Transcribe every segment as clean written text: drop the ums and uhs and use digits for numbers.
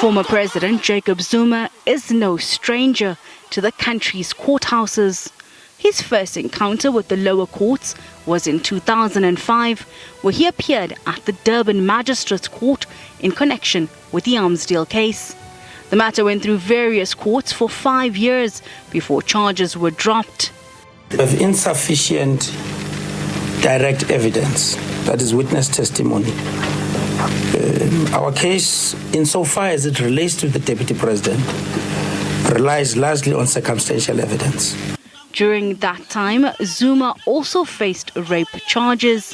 Former President Jacob Zuma is no stranger to the country's courthouses. His first encounter with the lower courts was in 2005, where he appeared at the Durban Magistrates Court in connection with the arms deal case. The matter went through various courts for 5 years before charges were dropped. We have insufficient direct evidence, that is witness testimony. Our case, insofar as it relates to the Deputy President, relies largely on circumstantial evidence. During that time, Zuma also faced rape charges.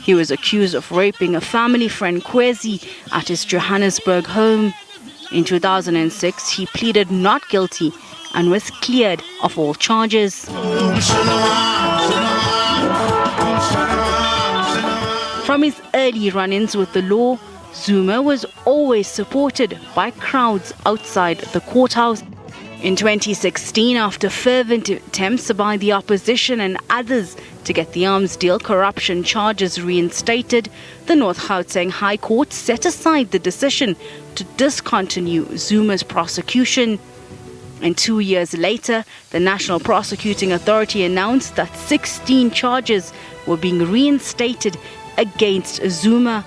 He was accused of raping a family friend, Kwezi, at his Johannesburg home. In 2006, he pleaded not guilty and was cleared of all charges. From his early run-ins with the law, Zuma was always supported by crowds outside the courthouse. In 2016, after fervent attempts by the opposition and others to get the arms deal corruption charges reinstated, the North Gauteng High Court set aside the decision to discontinue Zuma's prosecution. And 2 years later, the National Prosecuting Authority announced that 16 charges were being reinstated against Zuma,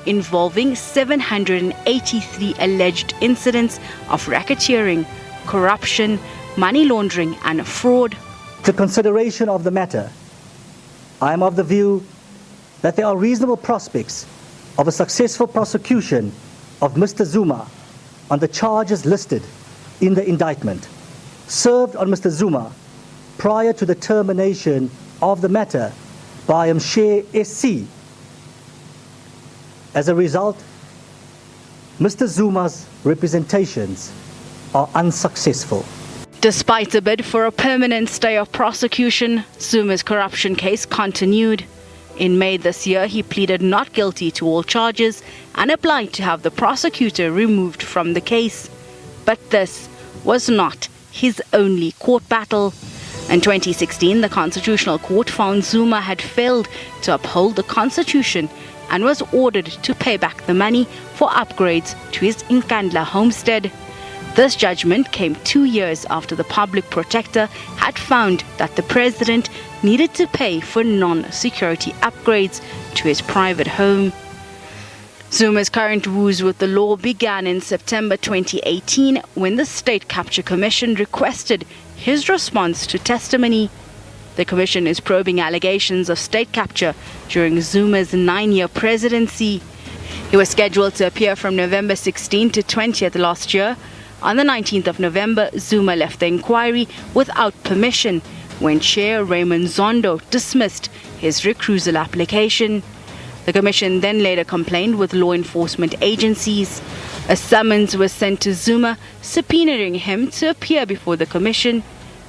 involving 783 alleged incidents of racketeering, corruption, money laundering and fraud. To consideration of the matter, I am of the view that there are reasonable prospects of a successful prosecution of Mr. Zuma on the charges listed in the indictment served on Mr. Zuma prior to the termination of the matter by Share SC. As a result, Mr. Zuma's representations are unsuccessful. Despite a bid for a permanent stay of prosecution, Zuma's corruption case continued. In May this year, he pleaded not guilty to all charges and applied to have the prosecutor removed from the case. But this was not his only court battle. In 2016, the Constitutional Court found Zuma had failed to uphold the Constitution and was ordered to pay back the money for upgrades to his Nkandla homestead. This judgment came 2 years after the public protector had found that the president needed to pay for non-security upgrades to his private home. Zuma's current woes with the law began in September 2018 when the State Capture Commission requested his response to testimony. The commission is probing allegations of state capture during Zuma's 9-year presidency. He was scheduled to appear from November 16 to 20th last year. On the 19th of November, Zuma left the inquiry without permission when Chair Raymond Zondo dismissed his recusal application. The commission then later complained with law enforcement agencies. A summons was sent to Zuma, subpoenaing him to appear before the commission.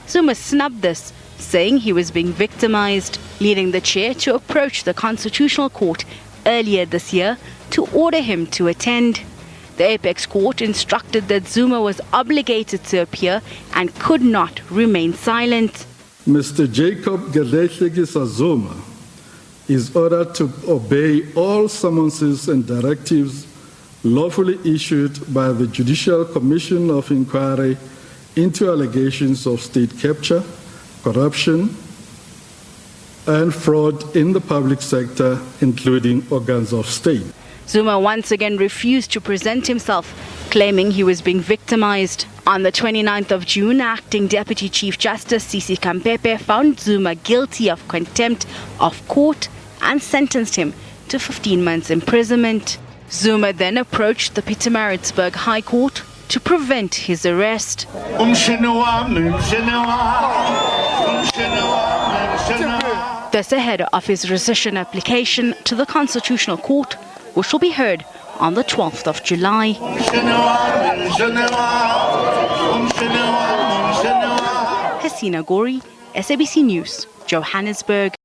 Zuma snubbed this, saying he was being victimized, leading the chair to approach the Constitutional Court earlier this year to order him to attend. The Apex Court instructed that Zuma was obligated to appear and could not remain silent. Mr. Jacob Zuma is ordered to obey all summonses and directives lawfully issued by the Judicial Commission of Inquiry into allegations of state capture, corruption, and fraud in the public sector, including organs of state. Zuma once again refused to present himself, claiming he was being victimized. On the 29th of June, Acting Deputy Chief Justice Sisi Kampepe found Zuma guilty of contempt of court and sentenced him to 15 months imprisonment. Zuma then approached the Pietermaritzburg High Court to prevent his arrest. This ahead of his rescission application to the Constitutional Court, which will be heard on the 12th of July. Hasina Gori, SABC News, Johannesburg.